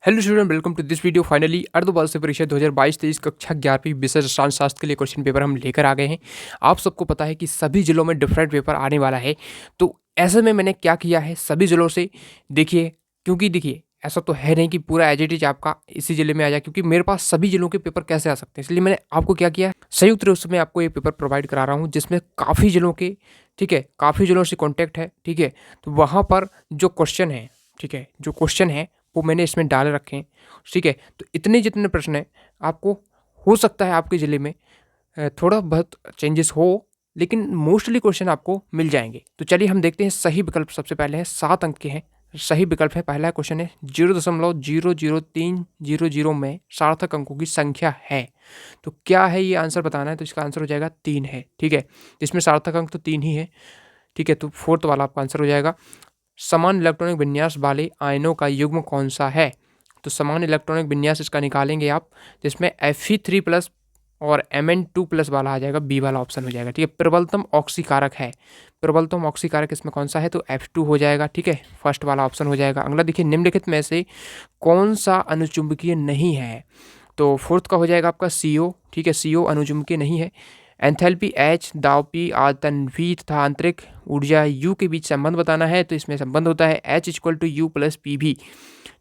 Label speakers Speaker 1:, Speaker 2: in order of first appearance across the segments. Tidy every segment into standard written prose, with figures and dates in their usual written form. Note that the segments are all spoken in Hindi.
Speaker 1: Hello student, welcome to this video. Finally अर्धवार्षिक से परीक्षा 2022-23 कक्षा 11वीं विषय रसायन शास्त्र के लिए क्वेश्चन पेपर हम लेकर आ गए हैं। आप सबको पता है कि सभी जिलों में डिफरेंट पेपर आने वाला है, तो ऐसे में मैंने क्या किया है, सभी जिलों से देखिए, क्योंकि देखिए ऐसा तो है नहीं कि पूरा एज इट इज आपका इसी जिले में आ जाए, क्योंकि मेरे पास सभी जिलों के पेपर कैसे आ सकते हैं। इसलिए मैंने आपको क्या किया, संयुक्त रूप से मैं आपको ये पेपर प्रोवाइड करा रहा हूँ, जिसमें काफ़ी जिलों के, ठीक है, काफ़ी जिलों से कॉन्टैक्ट है, ठीक है। तो वहाँ पर जो क्वेश्चन है, ठीक है, जो क्वेश्चन है वो मैंने इसमें डाल रखे हैं, ठीक है। तो इतने जितने प्रश्न हैं, आपको हो सकता है आपके ज़िले में थोड़ा बहुत चेंजेस हो, लेकिन मोस्टली क्वेश्चन आपको मिल जाएंगे। तो चलिए हम देखते हैं। सही विकल्प सबसे पहले है, 7 अंक के हैं, सही विकल्प है। पहला क्वेश्चन है 0.00300 में सार्थक अंकों की संख्या है, तो क्या है ये आंसर बताना है। तो इसका आंसर हो जाएगा 3 है, ठीक है। इसमें सार्थक अंक तो 3 ही है, ठीक है। तो फोर्थ वाला आपका आंसर हो जाएगा। समान इलेक्ट्रॉनिक विन्यास वाले आयनों का युग्म कौन सा है। तो समान इलेक्ट्रॉनिक विन्यास इसका निकालेंगे आप, जिसमें Fe3+ और Mn2+ वाला आ जाएगा, बी वाला ऑप्शन हो जाएगा, ठीक है। प्रबलतम ऑक्सीकारक है, प्रबलतम ऑक्सीकारक इसमें कौन सा है, तो F2 हो जाएगा, ठीक है। फर्स्ट वाला ऑप्शन हो जाएगा। अगला देखिए, निम्नलिखित में से कौन सा अनुचुंबकीय नहीं है। तो फोर्थ का हो जाएगा आपका CO, ठीक है। CO अनुचुंबकीय नहीं है। एंथैल्पी H, दाव P, आयतन V तथा आंतरिक ऊर्जा U के बीच संबंध बताना है। तो इसमें संबंध होता है H=U+PV,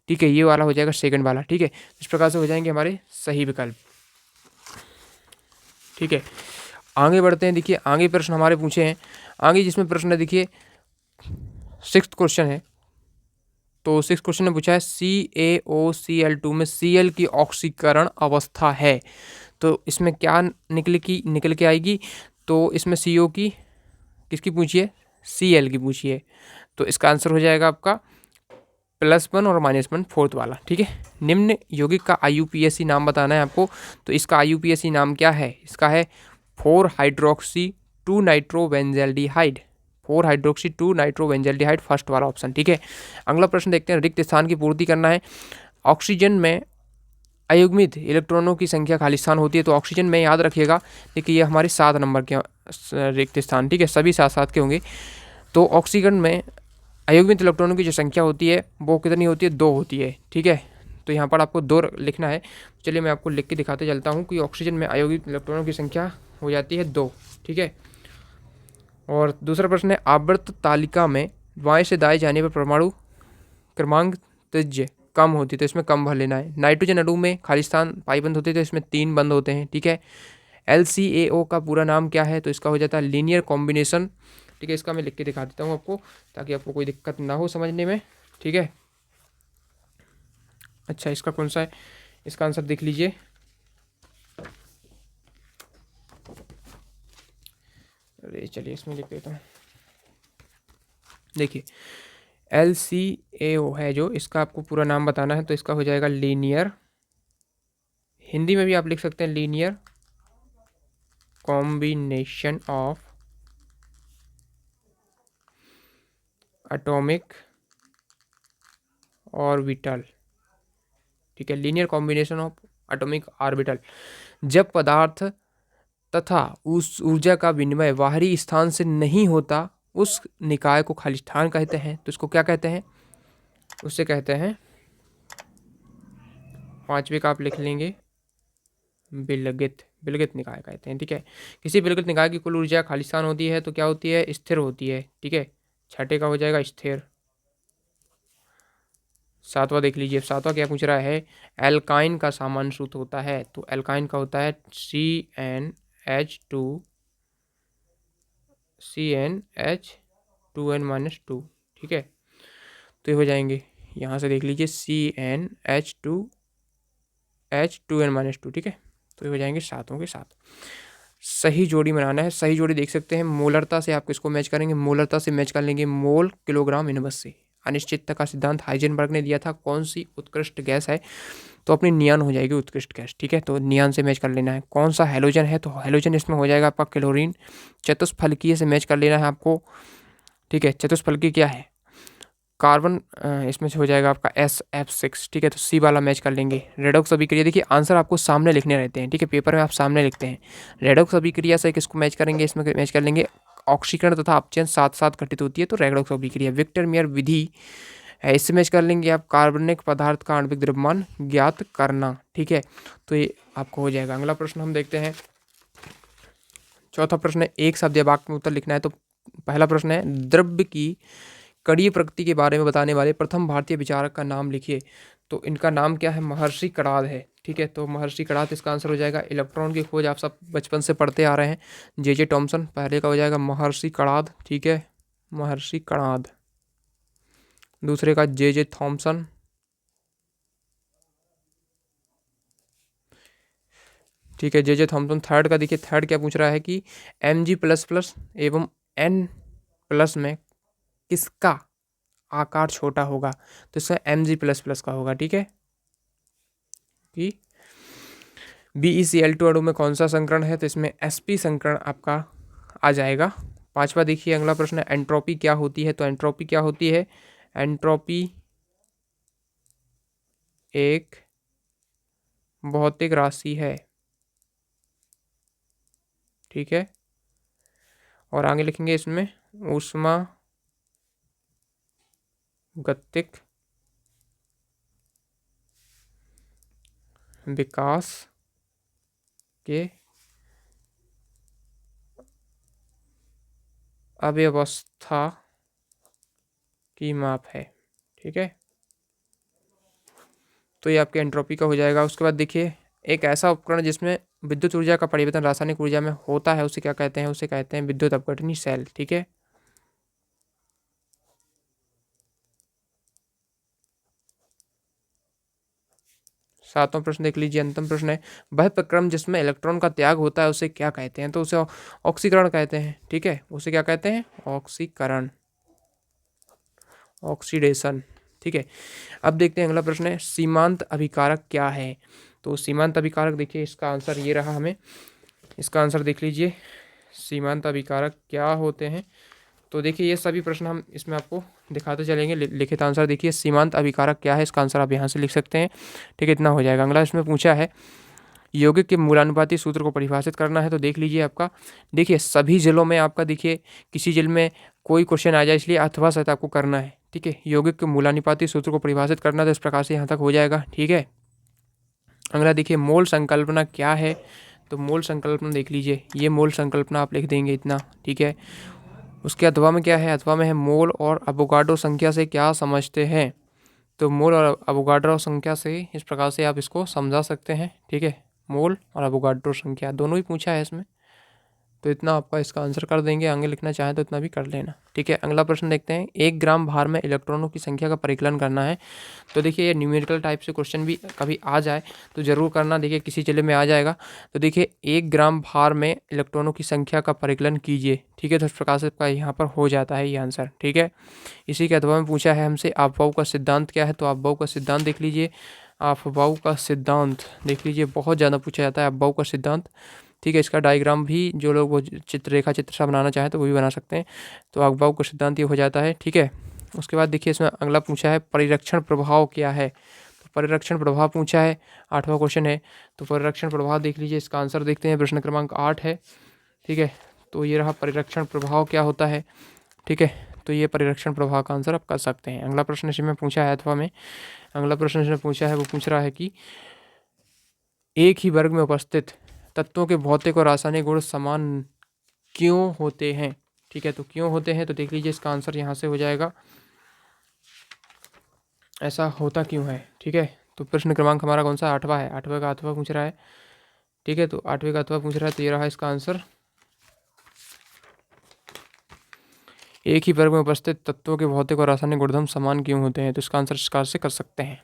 Speaker 1: ठीक है। ये वाला हो जाएगा सेकंड वाला, ठीक है। इस प्रकार से हो जाएंगे हमारे सही विकल्प, ठीक है। आगे बढ़ते हैं। देखिए आगे प्रश्न हमारे पूछे हैं, आगे जिसमें प्रश्न है, देखिए 6th क्वेश्चन है। तो 6th क्वेश्चन ने पूछा है CaOCl2 में Cl की ऑक्सीकरण अवस्था है। तो इसमें क्या निकल के आएगी, तो इसमें CO की किसकी पूछिए, Cl की पूछिए। तो इसका आंसर हो जाएगा आपका +1 और -1, फोर्थ वाला, ठीक है। निम्न यौगिक का IUPAC नाम बताना है आपको। तो इसका IUPAC नाम क्या है, इसका है 4-हाइड्रोक्सी-2-नाइट्रोबेंजल्डिहाइड, 4-हाइड्रोक्सी-2-नाइट्रोबेंजल्डिहाइड, फर्स्ट वाला ऑप्शन, ठीक है। अगला प्रश्न देखते हैं। रिक्त स्थान की पूर्ति करना है। ऑक्सीजन में अयुग्मित इलेक्ट्रॉनों की संख्या खाली स्थान होती है। तो ऑक्सीजन में याद रखिएगा, देखिए ये हमारे 7 नंबर के रिक्त स्थान, ठीक है, सभी 7-7 के होंगे। तो ऑक्सीजन में अयुग्मित इलेक्ट्रॉनों की जो संख्या होती है वो कितनी होती है, 2 होती है, ठीक है। तो यहाँ पर आपको 2 लिखना है। चलिए मैं आपको लिख के दिखाते चलता हूँ कि ऑक्सीजन में अयुग्मित इलेक्ट्रॉनों की संख्या हो जाती है 2, ठीक है। और दूसरा प्रश्न है, आवर्त तालिका में बाएं से दाएं जाने पर परमाणु क्रमांक त्रिज्य कम होती है। तो इसमें कम भर लेना है। नाइट्रोजन अणु में खाली स्थान पाई बंद होते हैं, तो इसमें 3 बंद होते हैं, ठीक है। LCAO का पूरा नाम क्या है, तो इसका हो जाता है लीनियर कॉम्बिनेशन, ठीक है। इसका मैं लिख के दिखा देता हूँ आपको, ताकि आपको कोई दिक्कत ना हो समझने में, ठीक है। अच्छा, इसका कौन सा है, इसका आंसर देख लीजिए। अरे चलिए इसमें लिख देता हूँ। देखिए LCAO है जो, इसका आपको पूरा नाम बताना है। तो इसका हो जाएगा लीनियर, हिंदी में भी आप लिख सकते हैं, linear combination of atomic orbital, ठीक है। Linear combination of atomic orbital. जब पदार्थ तथा उस ऊर्जा का विनिमय बाहरी स्थान से नहीं होता, उस निकाय को खाली स्थान कहते हैं। तो इसको क्या कहते हैं, उससे कहते हैं, 5वें का आप लिख लेंगे, विलगित, विलगित निकाय कहते हैं, ठीक है। किसी विलगित निकाय की कुल ऊर्जा खाली स्थान होती है तो क्या होती है, स्थिर होती है, ठीक है। 6ठे का हो जाएगा स्थिर। 7वां देख लीजिए, 7वां क्या पूछ रहा है, एल्काइन का सामान्य सूत्र होता है। तो एल्काइन का होता है CnH2n-2, ठीक है। तो ये हो जाएंगे, यहाँ से देख लीजिए, CnH2H2n-2, ठीक है। तो ये हो जाएंगे 7 के 7। सही जोड़ी बनाना है। सही जोड़ी देख सकते हैं, मोलरता से आप किसको मैच करेंगे, मोलरता से मैच कर लेंगे मोल किलोग्राम इनवर्स से। अनिश्चितता का सिद्धांत हाइजेनबर्ग ने दिया था, कौन सी उत्कृष्ट गैस है, तो अपनी नियॉन हो जाएगी उत्कृष्ट गैस, ठीक है। तो नियॉन से मैच कर लेना है। कौन सा हैलोजन है, तो हैलोजन इसमें हो जाएगा आपका क्लोरीन। चतुष्फलकीय से मैच कर लेना है आपको, ठीक है। चतुष्फलकीय क्या है, कार्बन, इसमें से हो जाएगा आपका SF6, ठीक है। तो C वाला मैच कर लेंगे। रेडॉक्स अभिक्रिया, देखिए आंसर आपको सामने लिखने रहते हैं, ठीक है, पेपर में आप सामने लिखते हैं। रेडॉक्स अभिक्रिया से किसको मैच करेंगे, इसमें मैच कर लेंगे ऑक्सीकरण तथा अपचयन साथ साथ घटित होती है, तो रेडॉक्स अभिक्रिया। विक्टर मेयर विधि ऐसे मैच कर लेंगे आप, कार्बनिक पदार्थ का आणविक द्रव्यमान ज्ञात करना। ठीक है, तो ये आपको हो जाएगा। अगला प्रश्न हम देखते हैं। चौथा प्रश्न है, एक शब्द या वाक्य में उत्तर लिखना है। तो पहला प्रश्न है, द्रव्य की कणीय प्रकृति के बारे में बताने वाले प्रथम भारतीय विचारक का नाम लिखिए। तो इनका नाम क्या है? महर्षि कणाद है। ठीक है, तो महर्षि कणाद इसका आंसर हो जाएगा। इलेक्ट्रॉन की खोज आप सब बचपन से पढ़ते आ रहे हैं, जे थॉमसन पहले का हो जाएगा महर्षि कणाद। ठीक है, महर्षि कणाद। दूसरे का जे थॉमसन। ठीक है, जे थॉमसन। थर्ड का देखिए, थर्ड क्या पूछ रहा है कि Mg++ एवं N+ में किसका आकार छोटा होगा? तो इसका Mg++ का होगा। ठीक है, कि BeCl2 अणु में कौन सा संकरण है? तो इसमें sp संकरण आपका आ जाएगा। पांचवा देखिए, अगला प्रश्न है, एंट्रोपी क्या होती है? तो एंट्रोपी क्या होती है? एंट्रोपी एक भौतिक राशि है। ठीक है, और आगे लिखेंगे इसमें ऊष्मा गतिक विकास के अव्यवस्था की माप है। ठीक है, तो ये आपके एंट्रोपी का हो जाएगा। उसके बाद देखिए, एक ऐसा उपकरण जिसमें विद्युत ऊर्जा का परिवर्तन रासायनिक ऊर्जा में होता है, उसे क्या कहते हैं? उसे कहते हैं विद्युत अपघटनी सेल। ठीक है, सातवां प्रश्न देख लीजिए, अंतिम प्रश्न है, वह प्रक्रम जिसमें इलेक्ट्रॉन का त्याग होता है उसे क्या कहते हैं? तो उसे ऑक्सीकरण कहते हैं। ठीक है, उसे क्या कहते हैं? ऑक्सीकरण, ऑक्सीडेशन। ठीक है, अब देखते हैं अगला प्रश्न है, सीमांत अभिकारक क्या है? तो सीमांत अभिकारक देखिए, इसका आंसर ये रहा। हमें इसका आंसर देख लीजिए, सीमांत अभिकारक क्या होते हैं? तो देखिए, ये सभी प्रश्न हम इसमें आपको दिखाते चलेंगे। लिखित आंसर देखिए, सीमांत अभिकारक क्या है, इसका आंसर आप यहाँ से लिख सकते हैं। ठीक है, इतना हो जाएगा। अगला इसमें पूछा है, यौगिक के मूलानुपाती सूत्र को परिभाषित करना है। तो देख लीजिए आपका, देखिए सभी जिलों में आपका देखिए किसी जिले में कोई क्वेश्चन आ जाए, इसलिए अथवा सहित आपको करना है। ठीक है, यौगिक के मूलानुपाती सूत्र को परिभाषित करना, तो इस प्रकार से यहाँ तक हो जाएगा। ठीक है, अगला देखिए, मोल संकल्पना क्या है? तो मोल संकल्पना देख लीजिए, ये मोल संकल्पना आप लिख देंगे इतना। ठीक है, उसके अथवा में क्या है? अथवा में है, मोल और अवोगाड्रो संख्या से क्या समझते हैं? तो मोल और अवोगाड्रो संख्या से इस प्रकार से आप इसको समझा सकते हैं। ठीक है, मोल और अवोगाड्रो संख्या दोनों ही पूछा है इसमें, तो इतना आपका इसका आंसर कर देंगे। आगे लिखना चाहें तो इतना भी कर लेना। ठीक है, अगला प्रश्न देखते हैं, 1 ग्राम भार में इलेक्ट्रॉनों की संख्या का परिकलन करना है। तो देखिए, ये न्यूमेरिकल टाइप से क्वेश्चन भी कभी आ जाए तो ज़रूर करना। देखिए, किसी जिले में आ जाएगा। तो देखिए, 1 ग्राम भार में इलेक्ट्रॉनों की संख्या का परिकलन कीजिए। ठीक है, तो इस प्रकार से आपका यहाँ पर हो जाता है ये आंसर। ठीक है, इसी के अथवा में पूछा है हमसे, अफबाऊ का सिद्धांत क्या है? तो अफबाऊ का सिद्धांत देख लीजिए, अफबाऊ का सिद्धांत देख लीजिए, बहुत ज़्यादा पूछा जाता है अफबाऊ का सिद्धांत। ठीक है, इसका डायग्राम भी जो लोग वो रेखा चित्र सा बनाना चाहें तो वो भी बना सकते हैं। तो अफबाऊ का सिद्धांत ये हो जाता है। ठीक है, उसके बाद देखिए, इसमें अगला पूछा है, परिरक्षण प्रभाव क्या है? तो परिरक्षण प्रभाव पूछा है, 8वां क्वेश्चन है। तो परिरक्षण प्रभाव देख लीजिए, इसका आंसर देखते हैं, प्रश्न क्रमांक 8 है। ठीक है, तो ये रहा परिरक्षण प्रभाव क्या होता है। ठीक है, तो ये परिरक्षण प्रभाव का आंसर आप कर सकते हैं। अगला प्रश्न इसमें पूछा है अथवा में, अगला प्रश्न इसमें पूछा है, वो पूछ रहा है कि एक ही वर्ग में उपस्थित तत्वों के भौतिक और रासायनिक गुण समान क्यों होते हैं? ठीक है, तो क्यों होते हैं? तो देख लीजिए, इसका आंसर यहाँ से हो जाएगा, ऐसा होता क्यों है। ठीक है, तो प्रश्न क्रमांक हमारा कौन सा? 8वां है। 8वें का अथवा पूछ रहा है। ठीक है, तो 8वें का अथवा पूछ रहा है, तो ये रहा इसका आंसर, एक ही वर्ग में उपस्थित तत्वों के भौतिक और रासायनिक गुणधर्म समान क्यों होते हैं? तो इसका आंसर इस प्रकार से कर सकते हैं।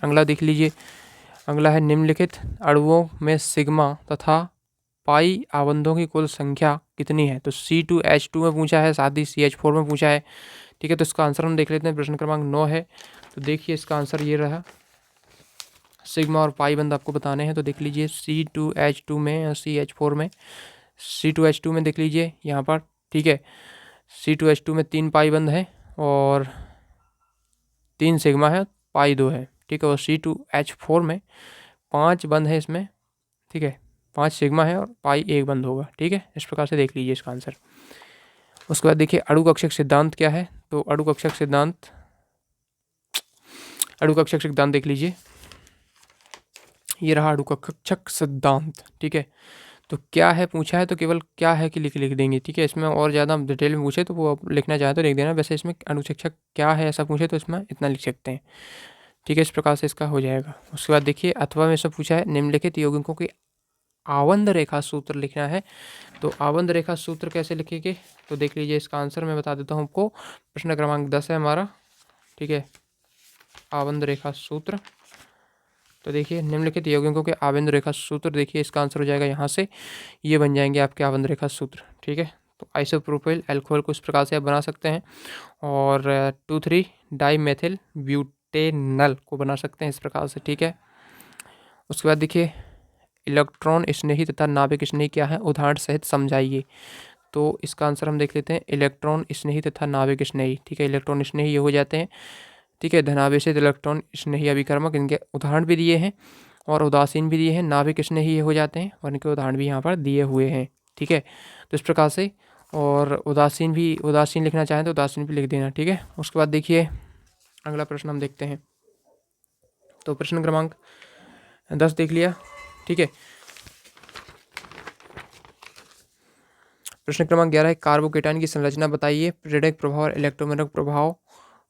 Speaker 1: अगला देख लीजिए, अगला है, निम्नलिखित अणुओं में सिग्मा तथा पाई आबंधों की कुल संख्या कितनी है? तो C2H2 में पूछा है, साथ ही CH4 में पूछा है। ठीक है, तो इसका आंसर हम देख लेते हैं, प्रश्न क्रमांक 9 है। तो देखिए, इसका आंसर ये रहा, सिग्मा और पाई बंद आपको बताने हैं। तो देख लीजिए, C2H2 में और CH4 में, C2H2 में देख लीजिए यहाँ पर। ठीक है, C2H2 में 3 पाई बंद है और 3 सिग्मा है, पाई 2 है। ठीक है, और C2H4 में 5 बंद है इसमें। ठीक है, 5 सिग्मा है और पाई 1 बंद होगा। ठीक है, इस प्रकार से देख लीजिए इसका आंसर। उसके बाद देखिए, अणुकक्षक सिद्धांत क्या है? तो अणुकक्षक सिद्धांत अणुकक्षक सिद्धांत देख लीजिए, ये रहा अणुकक्षक सिद्धांत। ठीक है, तो क्या है पूछा है तो केवल क्या है कि लिख देंगे। ठीक है, इसमें और ज़्यादा डिटेल में पूछे तो वो आप लिखना चाहे तो लिख देना, वैसे इसमें अणुकक्षक क्या है ऐसा पूछे तो इसमें इतना लिख सकते हैं। ठीक है, इस प्रकार से इसका हो जाएगा। उसके बाद देखिए अथवा में सब पूछा है निम्नलिखित यौगिकों की आबंध रेखा सूत्र लिखना है। तो आबंध रेखा सूत्र कैसे लिखेंगे तो देख लीजिए, इसका आंसर मैं बता देता हूँ आपको। प्रश्न क्रमांक 10 है हमारा। ठीक है, आबंध रेखा सूत्र, तो देखिए निम्नलिखित यौगिकों के आबंध रेखा सूत्र, देखिए इसका आंसर हो जाएगा यहाँ से, ये बन जाएंगे आपके आबंध रेखा सूत्र। ठीक है, तो आइसोप्रोपाइल अल्कोहल को इस प्रकार से आप बना सकते हैं, और 2,3 डाईमेथिल ब्यूटेनल को बना सकते हैं इस प्रकार से। ठीक है, उसके बाद देखिए इलेक्ट्रॉन स्नेही तथा नाभिक स्नेही क्या है, उदाहरण सहित समझाइए। तो इसका आंसर हम देख लेते हैं, इलेक्ट्रॉन स्नेही तथा नाभिक स्नेही। ठीक है, इलेक्ट्रॉन स्नेही ये हो जाते हैं। ठीक है, धनावेशित इलेक्ट्रॉन स्नेही अभिकर्मक, इनके उदाहरण भी दिए हैं और उदासीन भी दिए हैं। नाभिक स्नेही ये हो जाते हैं और इनके उदाहरण भी यहाँ पर दिए हुए हैं। ठीक है, तो इस प्रकार से, और उदासीन लिखना चाहें तो उदासीन भी लिख देना। ठीक है, उसके बाद देखिए अगला प्रश्न हम देखते हैं। तो प्रश्न क्रमांक 10 देख लिया। ठीक है, प्रश्न क्रमांक 11 है, कार्बोकेटाइन की संरचना बताइए, प्रेरक प्रभाव और इलेक्ट्रोमैग्नेटिक प्रभाव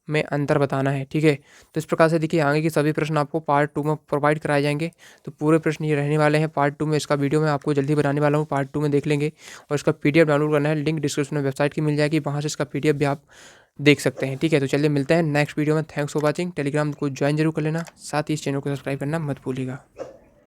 Speaker 1: में अंतर बताना है। ठीक है, तो इस प्रकार से देखिए आगे के सभी प्रश्न आपको पार्ट 2 में प्रोवाइड कराए जाएंगे। तो पूरे प्रश्न ये रहने वाले हैं पार्ट 2 में। इसका वीडियो मैं आपको जल्दी बनाने वाला हूँ, पार्ट 2 में देख लेंगे। और इसका पीडीएफ डाउनलोड करना है, लिंक डिस्क्रिप्शन में वेबसाइट की मिल जाएगी, वहाँ से इसका पीडीएफ भी आप देख सकते हैं। ठीक है, तो चलिए मिलते हैं नेक्स्ट वीडियो में। Thanks for watching. टेलीग्राम को ज्वाइन जरूर कर लेना, साथ ही इस चैनल को सब्सक्राइब करना मत भूलिएगा।